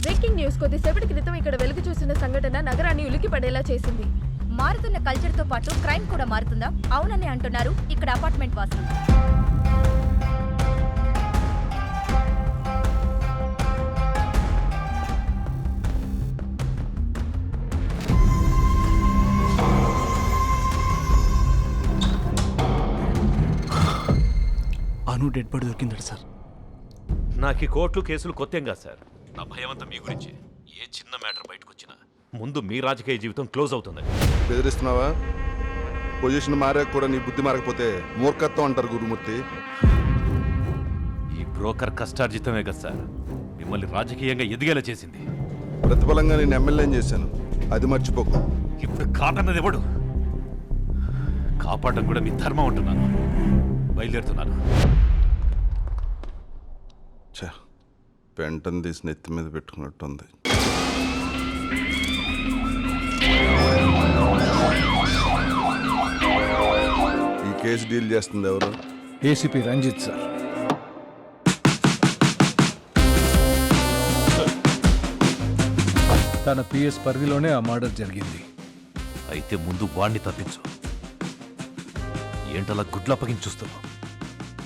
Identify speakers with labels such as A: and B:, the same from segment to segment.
A: Breaking news కొద్దిసేపటి క్రితం ఇక్కడ వెలుగు చూసిన సంఘటన నగరాన్ని ఉలికి పడేలా చేసింది.
B: మారుతున్న కల్చర్ తో పాటు క్రైమ్ కూడా మారుతుందా? అవునని అంటున్నారు ఇక్కడ అపార్ట్మెంట్ వాసులు.
C: అను డెడ్ బాడీ దొరికిందట సార్.
D: నాకు ఈ కోర్టులు కేసులు కొత్తేం కాదు సార్. నా భయం అంతా మీ గురించి. ఏ చిన్న మ్యాటర్ బయటకు వచ్చినా ముందు మీ రాజకీయ జీవితం క్లోజ్ అవుతుంది.
E: బెదిరిస్తున్నావా? పొజిషన్ మారాక కూడా నీ బుద్ధి మారకపోతే మూర్ఖత్వం అంటారు గురుమూర్తి.
D: ఈ బ్రోకర్ కష్టార్జితమే కదా సార్ మిమ్మల్ని రాజకీయంగా ఎదిగేలా చేసింది.
E: ప్రతిఫలంగా నేను ఎమ్మెల్యేని చేశాను, అది మర్చిపోకు.
D: ఇప్పుడు కాదన్నది ఎవడు? కాపాడడం కూడా మీ ధర్మం అంటున్నాను. బయలుదేరుతున్నాను.
E: పెంటను తీసి నెత్తి మీద పెట్టుకున్నట్టుంది. ఈ కేసు డీల్ చేస్తుంది ఎవరు?
F: ACP Ranjith sir. తన పిఎస్ పరిధిలోనే ఆ మర్డర్ జరిగింది.
D: అయితే ముందు వాడిని తప్పించు. ఏంటలా గుడ్లు అప్పగించి చూస్తున్నావు?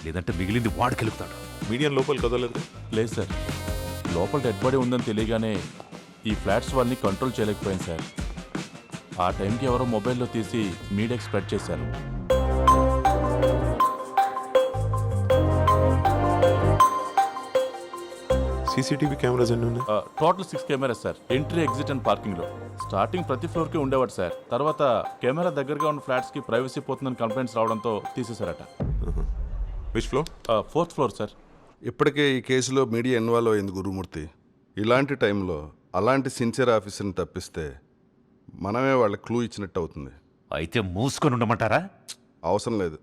D: లేదంటే మిగిలింది వాడు కెలుపుతాడు.
G: మీడియం లోపలికి కదలేదు.
H: లేదు సార్, లోపల డెడ్ బాడీ ఉందని తెలియగానే ఈ ఫ్లాట్స్ వాళ్ళని కంట్రోల్ చేయలేకపోయింది సార్. ఆ టైంకి ఎవరో మొబైల్లో తీసి మీడియాకి స్ప్రెడ్ చేశారు.
G: సీసీటీవీ కెమెరాస్ ఎన్ని ఉన్నాయి?
H: Total 6 cameras sir. Entry, exit and పార్కింగ్లో. స్టార్టింగ్ ప్రతి ఫ్లోర్కి ఉండేవాడు సార్. తర్వాత కెమెరా దగ్గరగా ఉన్న ఫ్లాట్స్కి ప్రైవసీ పోతుందని కంప్లైంట్స్ రావడంతో తీసేశారట.
G: Which floor?
H: 4th floor sir.
E: ఇప్పటికే ఈ కేసులో మీడియా ఇన్వాల్వ్ అయింది గురుమూర్తి. ఇలాంటి టైంలో అలాంటి సిన్సియర్ ఆఫీసర్ని తప్పిస్తే మనమే వాళ్ళకి క్లూ ఇచ్చినట్టు అవుతుంది.
D: అయితే మూసుకొని ఉండమంటారా?
E: అవసరం లేదు.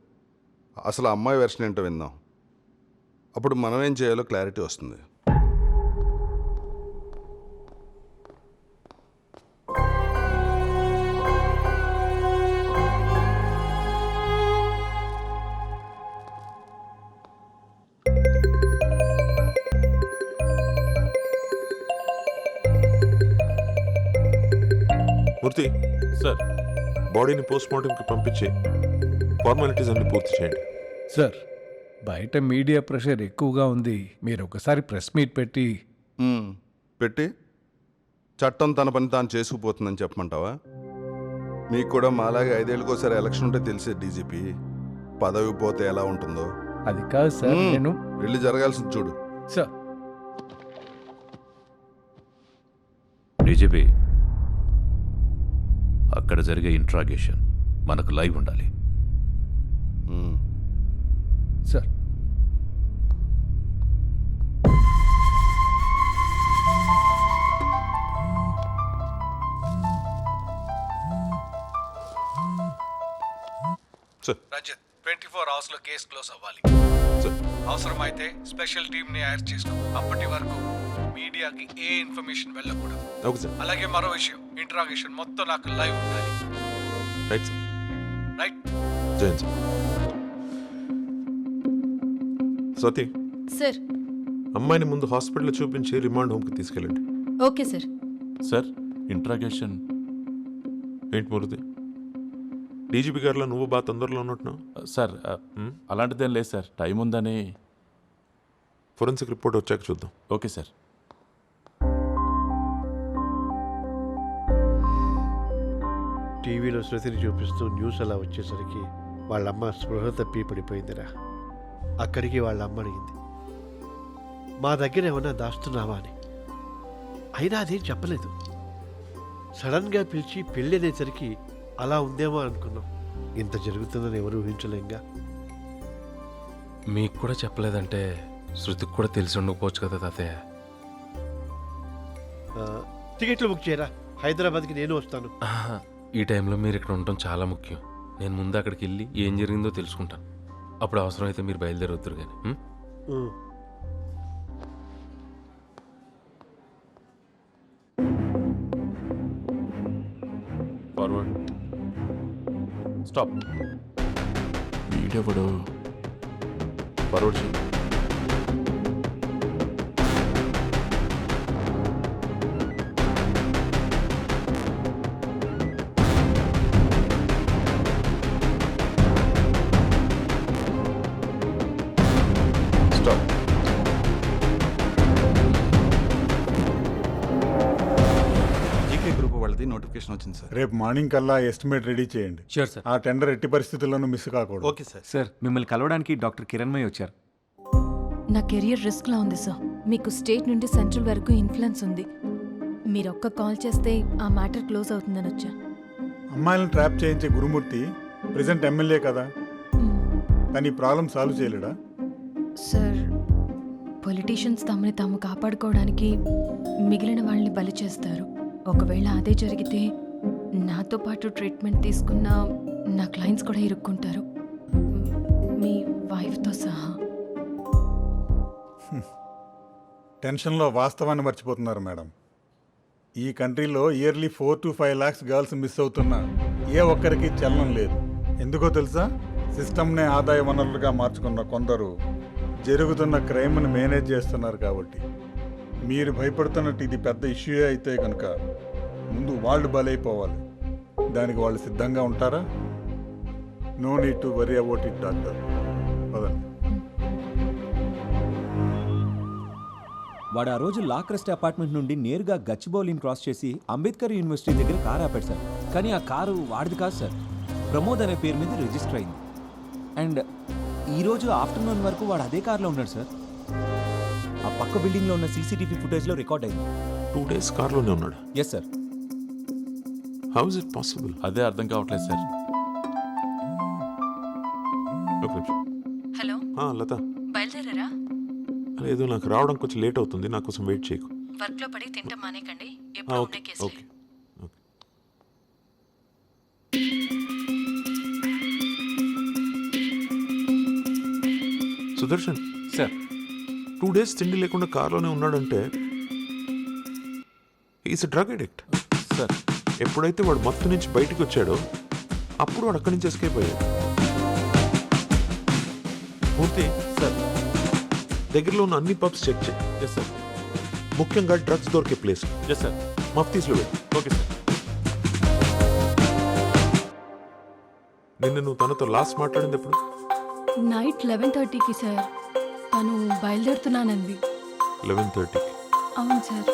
E: అసలు అమ్మాయి వెర్షన్ ఏంటో విందాం. అప్పుడు మనం ఏం చేయాలో క్లారిటీ వస్తుంది.
G: మూర్తి
H: సార్,
G: బాడీని పోస్ట్ మార్టంకి పంపించి ఫార్మాలిటీస్ అన్ని పూర్తి చేయండి.
F: సార్, బయట మీడియా ప్రెషర్ ఎక్కువగా ఉంది. మీరు ఒకసారి ప్రెస్ మీట్ పెట్టి
E: పెట్టి చట్టం తన పని తాను చేసుకుపోతుందని చెప్పమంటావా? మీకు కూడా మాలాగే 5 ఏళ్ళకోసారి ఎలక్షన్ ఉంటే తెలిసే డీజీపీ పదవి పోతే ఎలా ఉంటుందో.
F: అది కాదు సార్, నేను
E: వెళ్ళి జరగాల్సింది చూడు.
F: సార్,
D: డీజీపీ, అక్కడ జరిగే ఇంట్రాగేషన్ మనకు లైవ్ ఉండాలి.
F: సార్.
I: రజత్, 24 అవర్స్ లో కేసు క్లోజ్ అవ్వాలి. అవసరమైతే స్పెషల్ టీమ్ ని హైర్ చేసుకో. అప్పటి వరకు మీడియాకి ఏ ఇన్ఫర్మేషన్ వెళ్ళకూడదు.
G: Okay sir.
I: అలాగే మరో విషయం, ఇంట్రాగేషన్ మొత్తం నాకు లైవ్ ఉండాలి.
G: Right sir.
I: Right.
G: Jain sir. Swathi
B: sir.
G: అమ్మాయిని ముందు హాస్పిటల్లో చూపించి రిమాండ్ హోమ్కి తీసుకెళ్ళండి.
B: Okay sir.
H: సార్, ఇంట్రాగేషన్
G: ఏంటి మూర్తి, డీజీపీ గారిలో నువ్వు బాగా తొందరలో ఉన్నట్టున్నావు.
H: సార్, అలాంటిదేం లేదు సార్. టైం ఉందని.
G: ఫోరెన్సిక్ రిపోర్ట్ వచ్చాక చూద్దాం.
H: Okay sir.
J: టీవీలో శృతిని చూపిస్తూ న్యూస్ అలా వచ్చేసరికి వాళ్ళమ్మ స్పృహ తప్పి పడిపోయిందిరా. అక్కడికి వాళ్ళ అమ్మ అడిగింది, మా దగ్గర ఏమన్నా దాస్తున్నావా అని. అయినా అదేం చెప్పలేదు. సడన్గా పిలిచి పెళ్ళి అనేసరికి అలా ఉందేమో అనుకున్నాం. ఇంత జరుగుతుందని ఎవరు ఊహించలేంగా.
C: మీకు కూడా చెప్పలేదంటే శృతికి కూడా తెలిసి ఉండకపోవచ్చు కదా తాతయ్య.
J: టికెట్లు బుక్ చేయరా, హైదరాబాద్కి నేను వస్తాను.
C: ఈ టైంలో మీరు ఇక్కడ ఉండటం చాలా ముఖ్యం. నేను ముందు అక్కడికి వెళ్ళి ఏం జరిగిందో తెలుసుకుంటాను. అప్పుడు అవసరమైతే మీరు బయలుదేరవద్దురు కానీ.
H: ఫార్వర్డ్. స్టాప్. వీడెవడు
G: ఫార్వర్డ్ చేయి.
E: స్టాప్.
K: జీకే గ్రూప్ వాళ్ళది నోటిఫికేషన్ వచ్చింది సార్.
I: రేపు మార్నింగ్ కల్లా ఎస్టిమేట్ రెడీ చేయండి.
K: Sure sir.
I: ఆ టెండర్ ఎట్టి పరిస్థితుల్లోనూ మిస్ కాకూడదు.
K: Okay sir. సార్ మిమ్మల్ని కలవడానికి డాక్టర్ కిరణ్మయ్ వచ్చారు.
B: నా కెరియర్ రిస్క్లా ఉంది సార్. మీకు స్టేట్ నుండి సెంట్రల్ వరకు ఇన్ఫ్లుయెన్స్ ఉంది. మీరు ఒక్క కాల్ చేస్తే ఆ మ్యాటర్ క్లోజ్ అవుతుందని వచ్చా.
I: అమ్మాయిలను ట్రాప్ చేయించే గురుమూర్తి ప్రెసెంట్ ఎమ్మెల్యే కదా, కానీ ఈ ప్రాబ్లం సాల్వ్ చేయలేడా?
B: సార్, పొలిటీషియన్స్ తమని తాము కాపాడుకోవడానికి మిగిలిన వాళ్ళని బలి చేస్తారు. ఒకవేళ అదే జరిగితే నాతో పాటు ట్రీట్మెంట్ తీసుకున్న నా క్లయింట్స్ కూడా ఇరుక్కుంటారు, మీ వైఫ్తో సహా.
I: టెన్షన్లో వాస్తవాన్ని మర్చిపోతున్నారు మేడం. ఈ కంట్రీలో yearly 4 to 5 lakhs girls miss అవుతున్నా ఏ ఒక్కరికి చలనం లేదు. ఎందుకో తెలుసా? సిస్టమ్నే ఆదాయ వనరులుగా మార్చుకున్న కొందరు జరుగుతున్న క్రైమ్ని మేనేజ్ చేస్తున్నారు. కాబట్టి మీరు భయపడుతున్నట్టు ఇది పెద్ద ఇష్యూ అయితే కనుక ముందు వాళ్ళు బలైపోవాలి. దానికి వాళ్ళు సిద్ధంగా ఉంటారా? No need to worry about it doctor. పదండి.
K: వాడు ఆ రోజు లా క్రెస్ట్ అపార్ట్మెంట్ నుండి నేరుగా గచ్చిబౌలిని క్రాస్ చేసి అంబేద్కర్ యూనివర్సిటీ దగ్గర కారు ఆపాడు సార్. కానీ ఆ కారు వాడిది కాదు సార్, ప్రమోద్ అనే పేరు మీద రిజిస్టర్ అయింది. అండ్ ఈరోజు ఆఫ్టర్నూన్ వరకు వాడు అదే కారులో ఉన్నాడు సార్. ఆ పక్క బిల్డింగ్లో ఉన్న సీసీటీవీ ఫుటేజ్లో రికార్డ్ అయింది.
G: 2 days కార్లోనే ఉన్నాడు.
K: Yes sir.
G: How is it possible?
H: అదే అర్థం కావట్లేదు సార్.
G: ఒక నిమిషం.
B: హలో,
G: లత,
B: బయలుదేరారా?
G: లేదు, నాకు రావడం కొంచెం లేట్ అవుతుంది. నా కోసం వెయిట్ చేయకు.
B: వర్క్లో పడి తింటాం మానేకండి.
G: Okay okay. Sudarshan
C: sir,
G: 2 days తిండి లేకుండా కార్లోనే ఉన్నాడంటే is a drug addict.
C: Sir,
G: ఎప్పుడైతే వాడు మత్తు నుంచి బయటికి వచ్చాడో అప్పుడు వాడు అక్కడి నుంచి ఎస్కేప్ అయ్యాడు. పూర్తి
C: సార్.
G: దగ్గరలో ఉన్న అన్ని పబ్స్ చెక్ చేయి.
C: Yes sir.
G: ముఖ్యంగా డ్రగ్స్ దొరికే ప్లేస్
C: ఎస్ సార్.
G: మఫ్తీస్లో వెళ్ళు.
C: Okay sir.
G: నిన్న నువ్వు తనతో లాస్ట్ మాట్లాడింది ఎప్పుడు?
B: నైట్ 11:30కి సార్. తను బయలుదేరుతున్నానంది.
G: 11:30.
B: అవును సార్.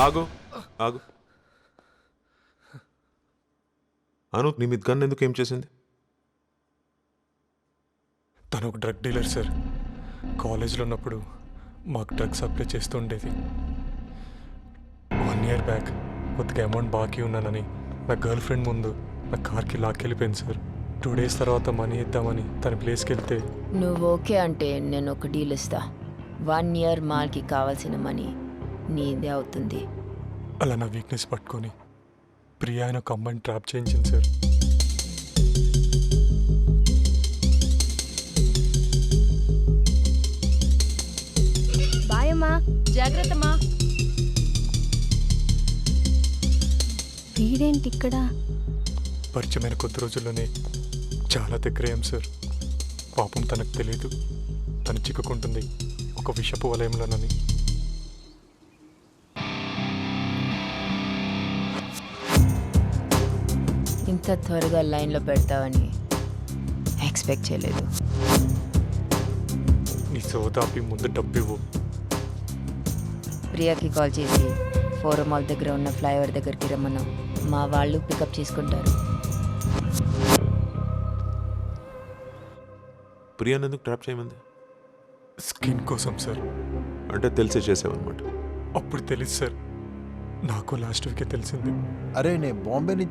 G: ఆగు ఆగు. అను, నీ మీద గన్ ఎందుకు ఏం చేసింది?
L: తను ఒక డ్రగ్ డీలర్ సార్. కాలేజ్లో ఉన్నప్పుడు మాకు డ్రగ్స్ సప్లై చేస్తూ ఉండేది. 1 year బ్యాక్ కొద్దిగా అమౌంట్ బాకీ ఉన్నానని నా గర్ల్ ఫ్రెండ్ ముందు నా కార్కి లాక్కెళ్ళిపోయింది సార్. 2 days తర్వాత మనీ ఇద్దామని తన ప్లేస్కి వెళ్తే,
B: నువ్వు ఓకే అంటే నేను ఒక డీల్ ఇస్తా. 1 year మాల్కి కావాల్సిన మనీ నీదే అవుతుంది.
L: అలా నా వీక్నెస్ పట్టుకొని ప్రియా ఆయన ఒక అమ్మాయిని ట్రాప్ చేయించింది సార్.
B: బాయమ్మా, జాగ్రత్తమ్మా. వీడేంటి ఇక్కడ?
L: పరిచయమైన కొద్ది రోజుల్లోనే చాలా దగ్గరయ్యాం సార్. పాపం తనకు తెలియదు తను చిక్కుకుంటుంది ఒక విషపు వలయంలోనని.
B: ఇంత త్వరగా లైన్లో పెడతావని ఎక్స్పెక్ట్ చేయలేదు.
L: నీ సోదాపి ముందు డబ్బు ఇవ్వు.
B: ప్రియాకి కాల్ చేసి ఫోరం మాల్ దగ్గర ఉన్న ఫ్లైఓవర్ దగ్గరికి రమ్మన్నాం. మా వాళ్ళు పికప్ చేసుకుంటారు.
G: ప్రియాని ఎందుకు ట్రాప్ చేయమంది?
L: స్కిన్ కోసం సార్.
G: అంటే తెలిసే చేసావన్నమాట.
L: అప్పుడు తెలుసు సార్, నాకు లాస్ట్ వీకే తెలిసింది.
F: అరే, నేను బాంబే నుంచి